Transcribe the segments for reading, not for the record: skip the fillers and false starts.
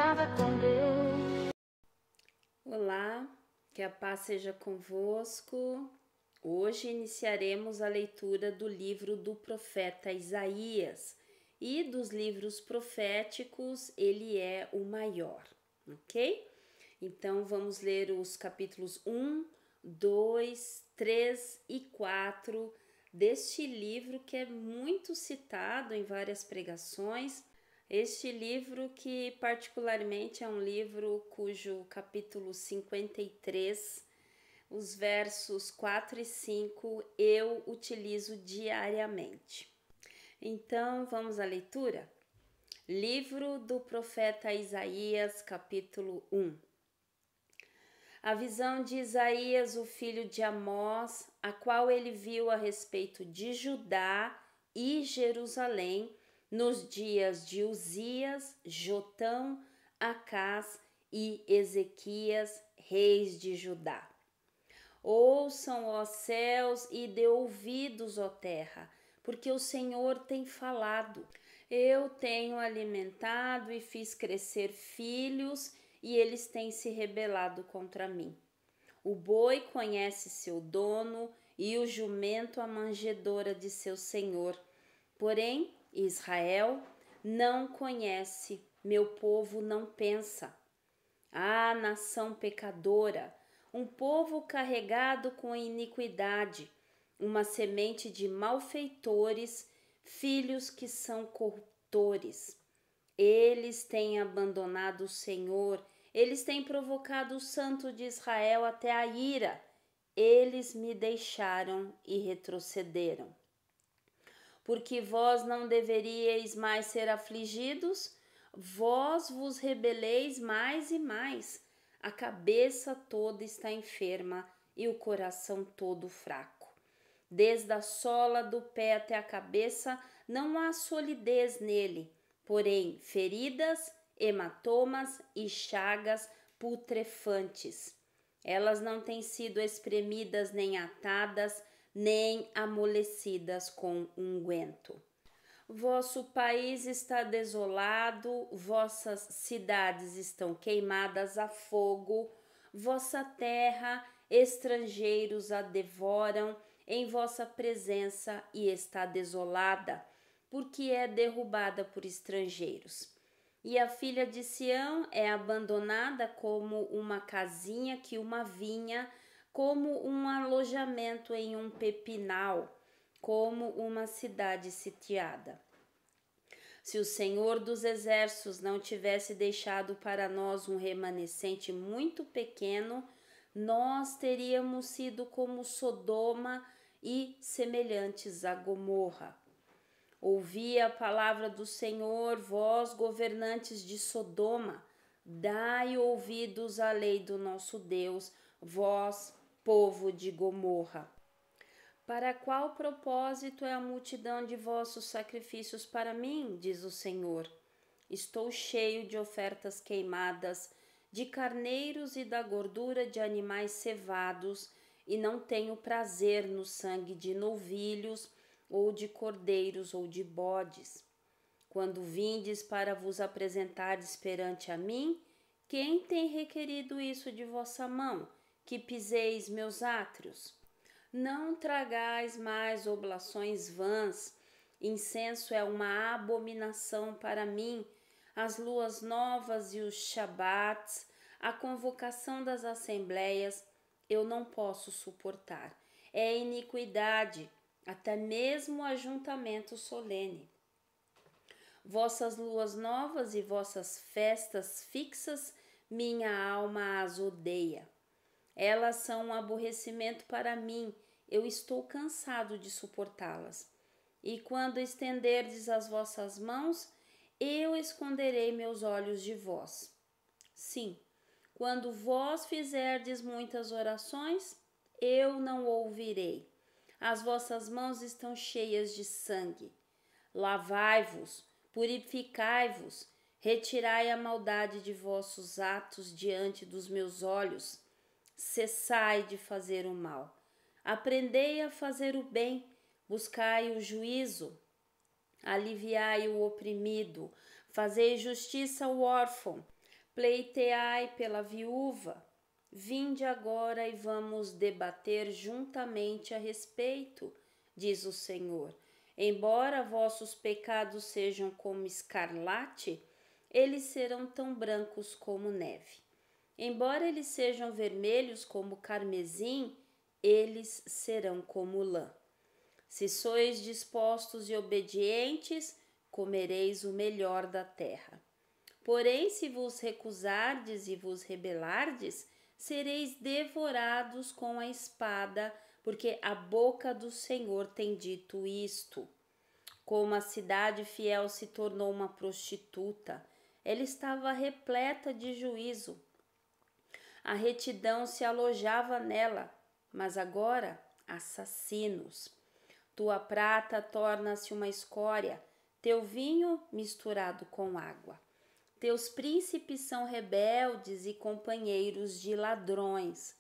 Caminhada com Deus. Olá, que a paz seja convosco. Hoje iniciaremos a leitura do livro do profeta Isaías e dos livros proféticos ele é o maior, ok? Então vamos ler os capítulos 1, 2, 3 e 4 deste livro que é muito citado em várias pregações. Este livro que particularmente é um livro cujo capítulo 53, os versos 4 e 5 eu utilizo diariamente. Então vamos à leitura? Livro do profeta Isaías, capítulo 1. A visão de Isaías, o filho de Amós, a qual ele viu a respeito de Judá e Jerusalém, nos dias de Uzias, Jotão, Acás e Ezequias, reis de Judá. Ouçam, ó céus, e dê ouvidos, ó terra, porque o Senhor tem falado. Eu tenho alimentado e fiz crescer filhos, e eles têm se rebelado contra mim. O boi conhece seu dono, e o jumento a manjedoura de seu senhor. Porém, Israel não conhece, meu povo não pensa. Ah, nação pecadora, um povo carregado com iniquidade, uma semente de malfeitores, filhos que são corruptores. Eles têm abandonado o Senhor, eles têm provocado o Santo de Israel até a ira. Eles me deixaram e retrocederam. Porque vós não deveríeis mais ser afligidos, vós vos rebeleis mais e mais. A cabeça toda está enferma e o coração todo fraco. Desde a sola do pé até a cabeça não há solidez nele, porém feridas, hematomas e chagas putrefantes. Elas não têm sido espremidas nem atadas, nem amolecidas com unguento. Vosso país está desolado, vossas cidades estão queimadas a fogo, vossa terra, estrangeiros a devoram em vossa presença e está desolada, porque é derrubada por estrangeiros. E a filha de Sião é abandonada como uma casinha que uma vinha, como um alojamento em um pepinal, como uma cidade sitiada. Se o Senhor dos Exércitos não tivesse deixado para nós um remanescente muito pequeno, nós teríamos sido como Sodoma e semelhantes a Gomorra. Ouvi a palavra do Senhor, vós governantes de Sodoma, dai ouvidos à lei do nosso Deus, vós, povo de Gomorra. Para qual propósito é a multidão de vossos sacrifícios para mim, diz o Senhor? Estou cheio de ofertas queimadas, de carneiros e da gordura de animais cevados, e não tenho prazer no sangue de novilhos, ou de cordeiros, ou de bodes. Quando vindes para vos apresentardes perante a mim, quem tem requerido isso de vossa mão, que piseis meus átrios? Não tragais mais oblações vãs, incenso é uma abominação para mim, as luas novas e os shabats, a convocação das assembleias, eu não posso suportar. É iniquidade, até mesmo o ajuntamento solene. Vossas luas novas e vossas festas fixas, minha alma as odeia. Elas são um aborrecimento para mim, eu estou cansado de suportá-las. E quando estenderdes as vossas mãos, eu esconderei meus olhos de vós. Sim, quando vós fizerdes muitas orações, eu não ouvirei. As vossas mãos estão cheias de sangue. Lavai-vos, purificai-vos, retirai a maldade de vossos atos diante dos meus olhos. Cessai de fazer o mal. Aprendei a fazer o bem, buscai o juízo. Aliviai o oprimido, fazei justiça ao órfão, Pleiteai pela viúva. Vinde agora e vamos debater juntamente a respeito, diz o Senhor. Embora vossos pecados sejam como escarlate, eles serão tão brancos como neve. Embora eles sejam vermelhos como carmesim, eles serão como lã. Se sois dispostos e obedientes, comereis o melhor da terra. Porém, se vos recusardes e vos rebelardes, sereis devorados com a espada, porque a boca do Senhor tem dito isto. Como a cidade fiel se tornou uma prostituta, ela estava repleta de juízo. A retidão se alojava nela, mas agora assassinos. Tua prata torna-se uma escória, teu vinho misturado com água. Teus príncipes são rebeldes e companheiros de ladrões.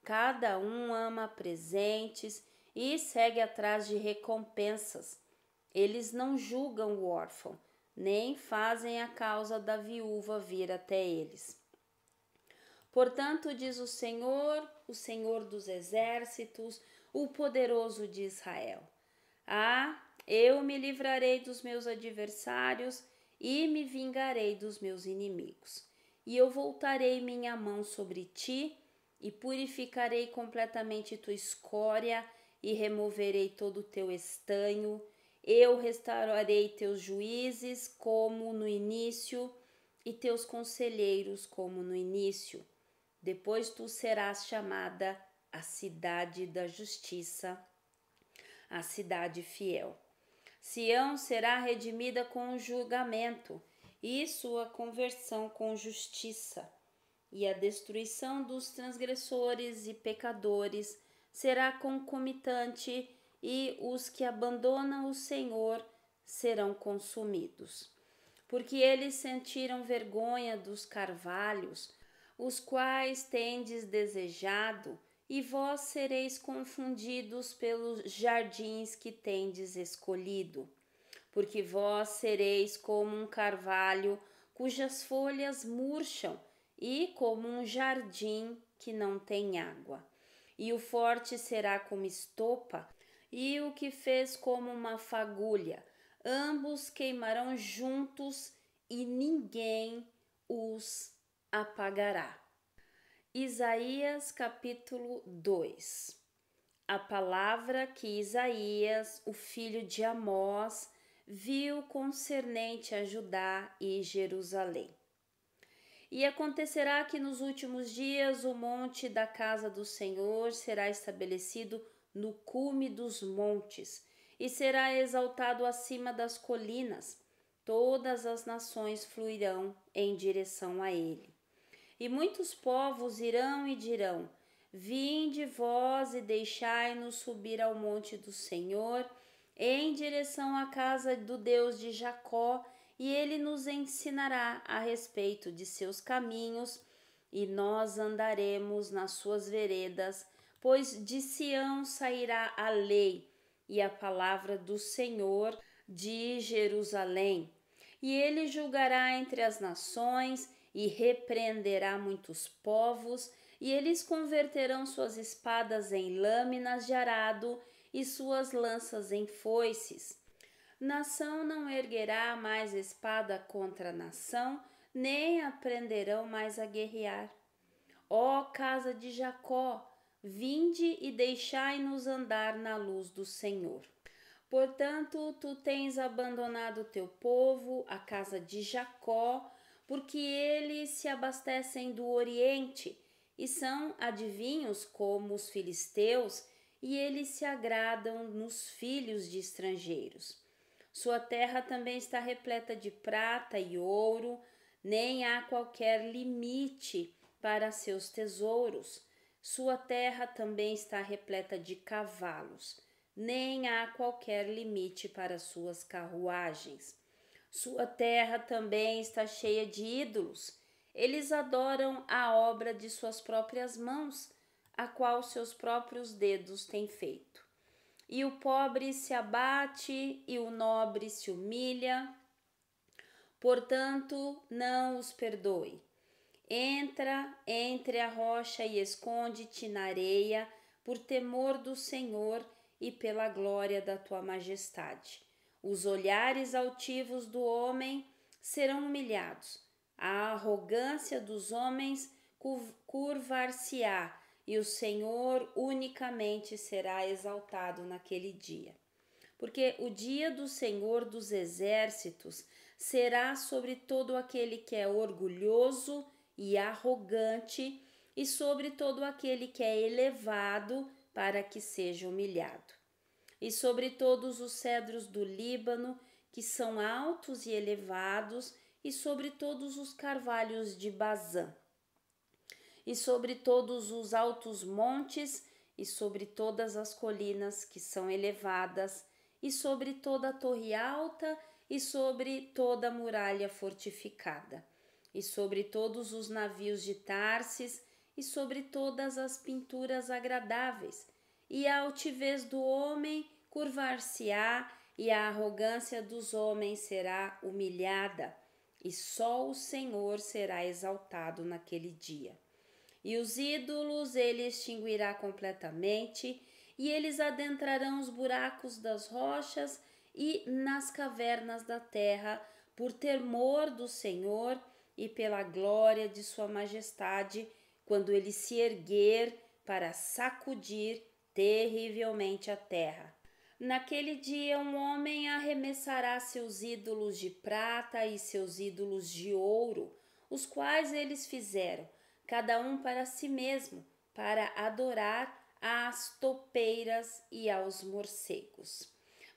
Cada um ama presentes e segue atrás de recompensas. Eles não julgam o órfão, nem fazem a causa da viúva vir até eles. Portanto, diz o Senhor dos exércitos, o poderoso de Israel: eu me livrarei dos meus adversários e me vingarei dos meus inimigos. E eu voltarei minha mão sobre ti e purificarei completamente tua escória e removerei todo o teu estanho. Eu restaurarei teus juízes como no início e teus conselheiros como no início. Depois tu serás chamada a cidade da justiça, a cidade fiel. Sião será redimida com julgamento e sua conversão com justiça, e a destruição dos transgressores e pecadores será concomitante, e os que abandonam o Senhor serão consumidos. Porque eles sentiram vergonha dos carvalhos, os quais tendes desejado, e vós sereis confundidos pelos jardins que tendes escolhido. Porque vós sereis como um carvalho cujas folhas murcham, e como um jardim que não tem água. E o forte será como estopa, e o que fez como uma fagulha. Ambos queimarão juntos, e ninguém os apagará. Isaías capítulo 2. A palavra que Isaías, o filho de Amós, viu concernente a Judá e Jerusalém. E acontecerá que nos últimos dias o monte da casa do Senhor será estabelecido no cume dos montes e será exaltado acima das colinas. Todas as nações fluirão em direção a ele. E muitos povos irão e dirão: vinde vós e deixai-nos subir ao monte do Senhor, em direção à casa do Deus de Jacó, e ele nos ensinará a respeito de seus caminhos, e nós andaremos nas suas veredas, pois de Sião sairá a lei e a palavra do Senhor de Jerusalém. E ele julgará entre as nações e repreenderá muitos povos, e eles converterão suas espadas em lâminas de arado e suas lanças em foices. Nação não erguerá mais espada contra nação, nem aprenderão mais a guerrear. Ó casa de Jacó, vinde e deixai-nos andar na luz do Senhor. Portanto, tu tens abandonado teu povo, a casa de Jacó, porque eles se abastecem do Oriente e são adivinhos como os filisteus, e eles se agradam nos filhos de estrangeiros. Sua terra também está repleta de prata e ouro, nem há qualquer limite para seus tesouros. Sua terra também está repleta de cavalos, nem há qualquer limite para suas carruagens. Sua terra também está cheia de ídolos. Eles adoram a obra de suas próprias mãos, a qual seus próprios dedos têm feito. E o pobre se abate e o nobre se humilha. Portanto, não os perdoe. Entra entre a rocha e esconde-te na areia, por temor do Senhor e pela glória da tua majestade. Os olhares altivos do homem serão humilhados, a arrogância dos homens curvar-se-á, e o Senhor unicamente será exaltado naquele dia. Porque o dia do Senhor dos exércitos será sobre todo aquele que é orgulhoso e arrogante, e sobre todo aquele que é elevado para que seja humilhado, e sobre todos os cedros do Líbano, que são altos e elevados, e sobre todos os carvalhos de Bazã, e sobre todos os altos montes, e sobre todas as colinas que são elevadas, e sobre toda a torre alta, e sobre toda a muralha fortificada, e sobre todos os navios de Tarsis, e sobre todas as pinturas agradáveis, e a altivez do homem curvar-se-á, e a arrogância dos homens será humilhada, e só o Senhor será exaltado naquele dia. E os ídolos ele extinguirá completamente, e eles adentrarão os buracos das rochas e nas cavernas da terra, por temor do Senhor e pela glória de sua majestade, quando ele se erguer para sacudir terrivelmente a terra. Naquele dia um homem arremessará seus ídolos de prata e seus ídolos de ouro, os quais eles fizeram, cada um para si mesmo, para adorar às topeiras e aos morcegos,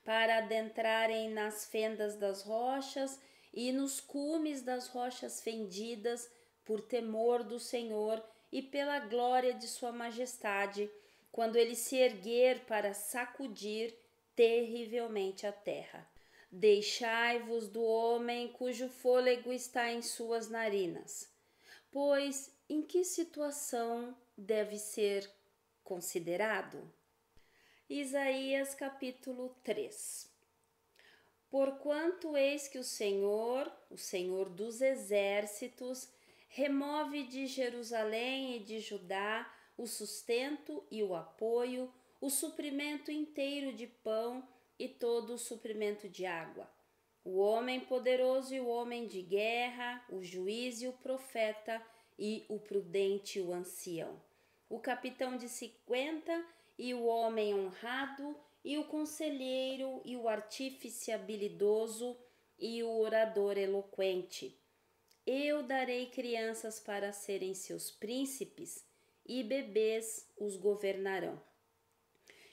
para adentrarem nas fendas das rochas e nos cumes das rochas fendidas, por temor do Senhor e pela glória de sua majestade, quando ele se erguer para sacudir terrivelmente a terra. Deixai-vos do homem cujo fôlego está em suas narinas. Pois em que situação deve ser considerado? Isaías capítulo 3. Porquanto eis que o Senhor dos exércitos, remove de Jerusalém e de Judá o sustento e o apoio, o suprimento inteiro de pão e todo o suprimento de água. O homem poderoso e o homem de guerra, o juiz e o profeta, e o prudente e o ancião, o capitão de 50 e o homem honrado, e o conselheiro e o artífice habilidoso e o orador eloquente. Eu darei crianças para serem seus príncipes, e bebês os governarão.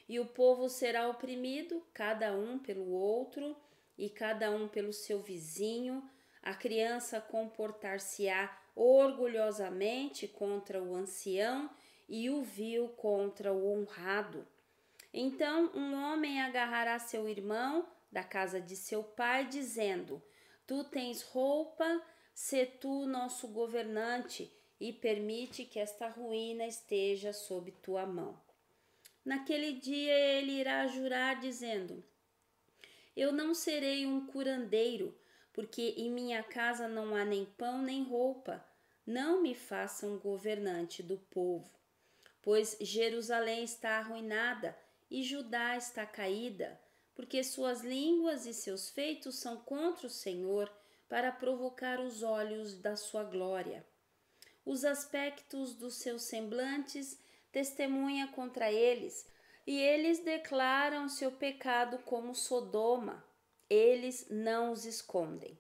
E o povo será oprimido, cada um pelo outro, e cada um pelo seu vizinho. A criança comportar-se-á orgulhosamente contra o ancião, e o vil contra o honrado. Então um homem agarrará seu irmão da casa de seu pai, dizendo: Tu tens roupa, sê tu nosso governante, e permite que esta ruína esteja sob tua mão. Naquele dia ele irá jurar, dizendo: Eu não serei um curandeiro, porque em minha casa não há nem pão nem roupa. Não me façam governante do povo. Pois Jerusalém está arruinada e Judá está caída, porque suas línguas e seus feitos são contra o Senhor, para provocar os olhos da sua glória. Os aspectos dos seus semblantes testemunha contra eles, e eles declaram seu pecado como Sodoma. Eles não os escondem.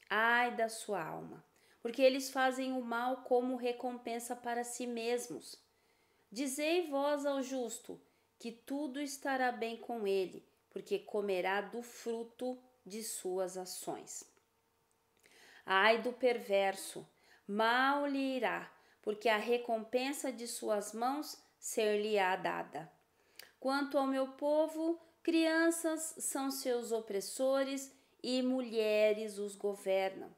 Ai da sua alma, porque eles fazem o mal como recompensa para si mesmos. Dizei vós ao justo que tudo estará bem com ele, porque comerá do fruto de suas ações. Ai do perverso, mal lhe irá, porque a recompensa de suas mãos ser-lhe-á dada. Quanto ao meu povo, crianças são seus opressores e mulheres os governam.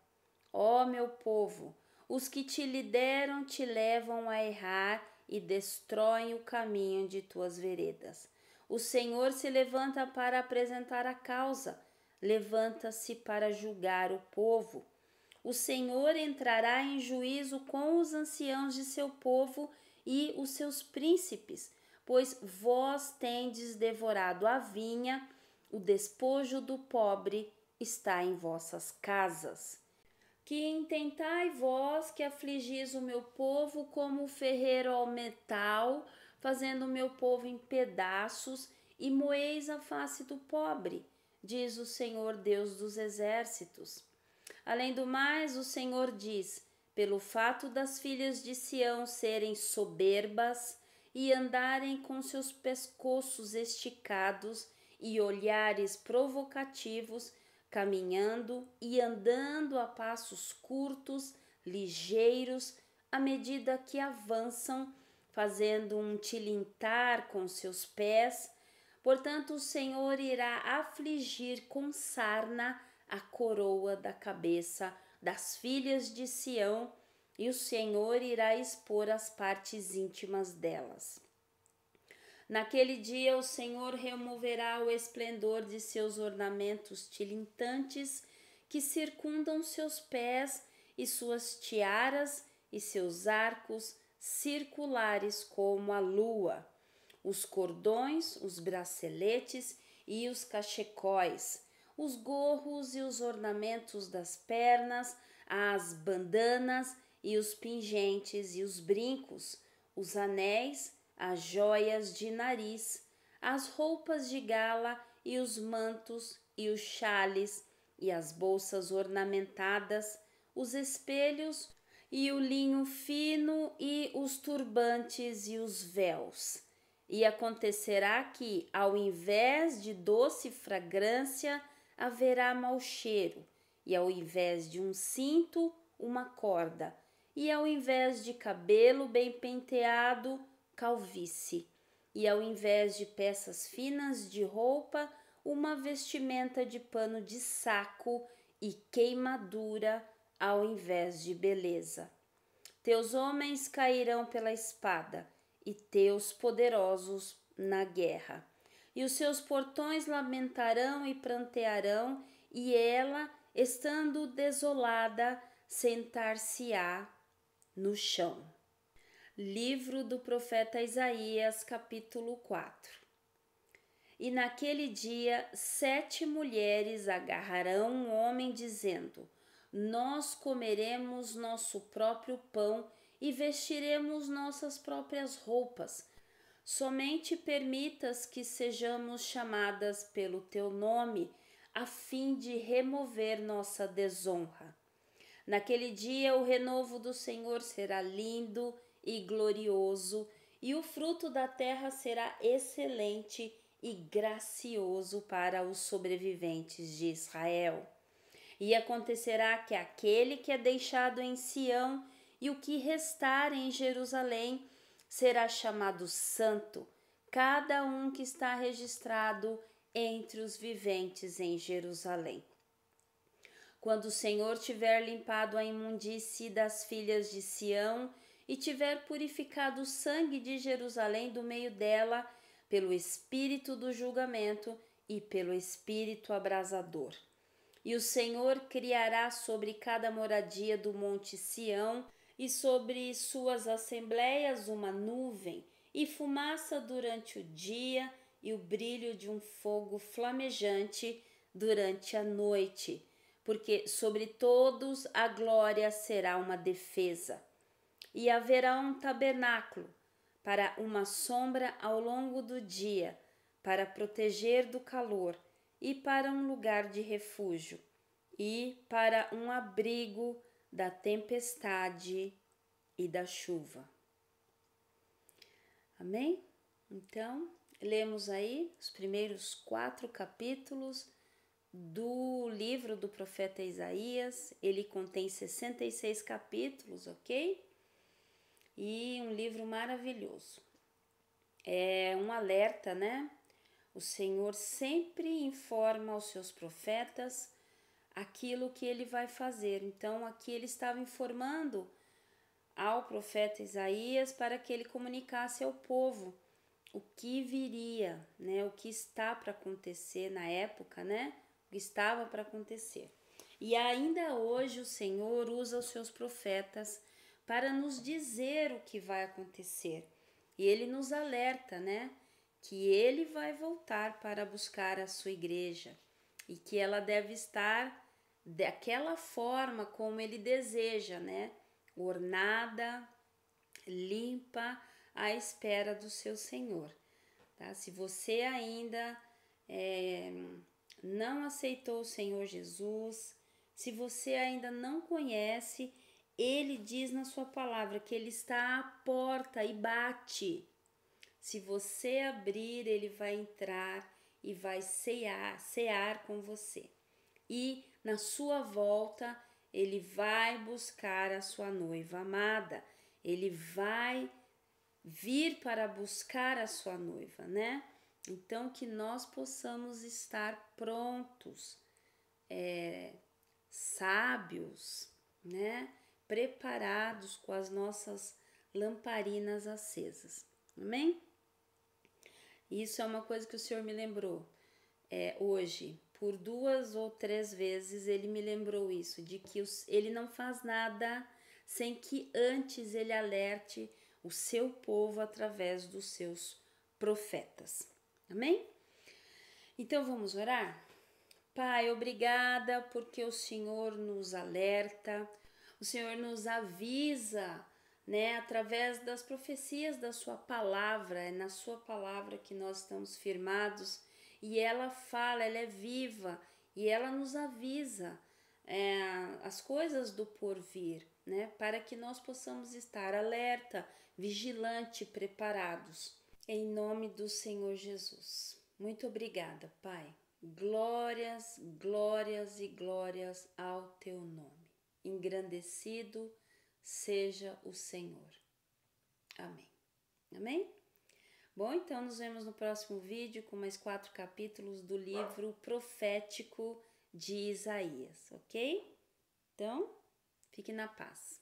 Ó meu povo, os que te lideram te levam a errar e destroem o caminho de tuas veredas. O Senhor se levanta para apresentar a causa, levanta-se para julgar o povo. o Senhor entrará em juízo com os anciãos de seu povo e os seus príncipes, pois vós tendes devorado a vinha, o despojo do pobre está em vossas casas. Que intentai vós que afligis o meu povo como o ferreiro ao metal, fazendo o meu povo em pedaços, e moeis a face do pobre, diz o Senhor Deus dos exércitos. Além do mais, o Senhor diz: pelo fato das filhas de Sião serem soberbas e andarem com seus pescoços esticados e olhares provocativos, caminhando e andando a passos curtos, ligeiros, à medida que avançam, fazendo um tilintar com seus pés. Portanto, o Senhor irá afligir com sarna a coroa da cabeça das filhas de Sião, e o Senhor irá expor as partes íntimas delas. Naquele dia o Senhor removerá o esplendor de seus ornamentos tilintantes que circundam seus pés, e suas tiaras e seus arcos circulares como a lua, os cordões, os braceletes e os cachecóis, os gorros e os ornamentos das pernas, as bandanas e os pingentes e os brincos, os anéis, as joias de nariz, as roupas de gala e os mantos e os xales e as bolsas ornamentadas, os espelhos e o linho fino e os turbantes e os véus. E acontecerá que, ao invés de doce fragrância, haverá mau cheiro, e ao invés de um cinto, uma corda, e ao invés de cabelo bem penteado, calvície, e ao invés de peças finas de roupa, uma vestimenta de pano de saco e queimadura ao invés de beleza. Teus homens cairão pela espada e teus poderosos na guerra. E os seus portões lamentarão e prantearão, e ela, estando desolada, sentar-se-á no chão. Livro do profeta Isaías, capítulo 4. E naquele dia 7 mulheres agarrarão um homem, dizendo: nós comeremos nosso próprio pão e vestiremos nossas próprias roupas. Somente permitas que sejamos chamadas pelo teu nome, a fim de remover nossa desonra. Naquele dia o renovo do Senhor será lindo e glorioso, e o fruto da terra será excelente e gracioso para os sobreviventes de Israel. E acontecerá que aquele que é deixado em Sião e o que restar em Jerusalém será chamado santo, cada um que está registrado entre os viventes em Jerusalém. Quando o Senhor tiver limpado a imundície das filhas de Sião e tiver purificado o sangue de Jerusalém do meio dela, pelo espírito do julgamento e pelo espírito abrasador. E o Senhor criará sobre cada moradia do monte Sião e sobre suas assembleias uma nuvem e fumaça durante o dia e o brilho de um fogo flamejante durante a noite, porque sobre todos a glória será uma defesa. E haverá um tabernáculo para uma sombra ao longo do dia, para proteger do calor, e para um lugar de refúgio, e para um abrigo da tempestade e da chuva. Amém? Então, lemos aí os primeiros 4 capítulos do livro do profeta Isaías. Ele contém 66 capítulos, ok? E um livro maravilhoso. É um alerta, né? O Senhor sempre informa aos seus profetas aquilo que ele vai fazer. Então, aqui ele estava informando ao profeta Isaías para que ele comunicasse ao povo o que viria, né? O que está para acontecer na época, né? O que estava para acontecer. E ainda hoje o Senhor usa os seus profetas para nos dizer o que vai acontecer. E ele nos alerta, né? Que ele vai voltar para buscar a sua igreja e que ela deve estar daquela forma como ele deseja, né? Ornada, limpa, à espera do seu Senhor. Tá? Se você ainda não aceitou o Senhor Jesus, se você ainda não conhece, ele diz na sua palavra que ele está à porta e bate. Se você abrir, ele vai entrar e vai cear com você. E na sua volta, ele vai buscar a sua noiva amada. Ele vai vir para buscar a sua noiva, né? Então, que nós possamos estar prontos, sábios, né? Preparados com as nossas lamparinas acesas. Amém? Isso é uma coisa que o Senhor me lembrou hoje. Por 2 ou 3 vezes ele me lembrou isso, de que ele não faz nada sem que antes ele alerte o seu povo através dos seus profetas. Amém? Então vamos orar? Pai, obrigada porque o Senhor nos alerta, o Senhor nos avisa, né, através das profecias da sua palavra, é na sua palavra que nós estamos firmados e ela fala, ela é viva e ela nos avisa as coisas do porvir, né, para que nós possamos estar alerta, vigilante, preparados, em nome do Senhor Jesus. Muito obrigada, Pai. Glórias, glórias e glórias ao teu nome. Engrandecido seja o Senhor. Amém. Amém? Bom, então nos vemos no próximo vídeo com mais 4 capítulos do livro profético de Isaías, ok? Então, fique na paz.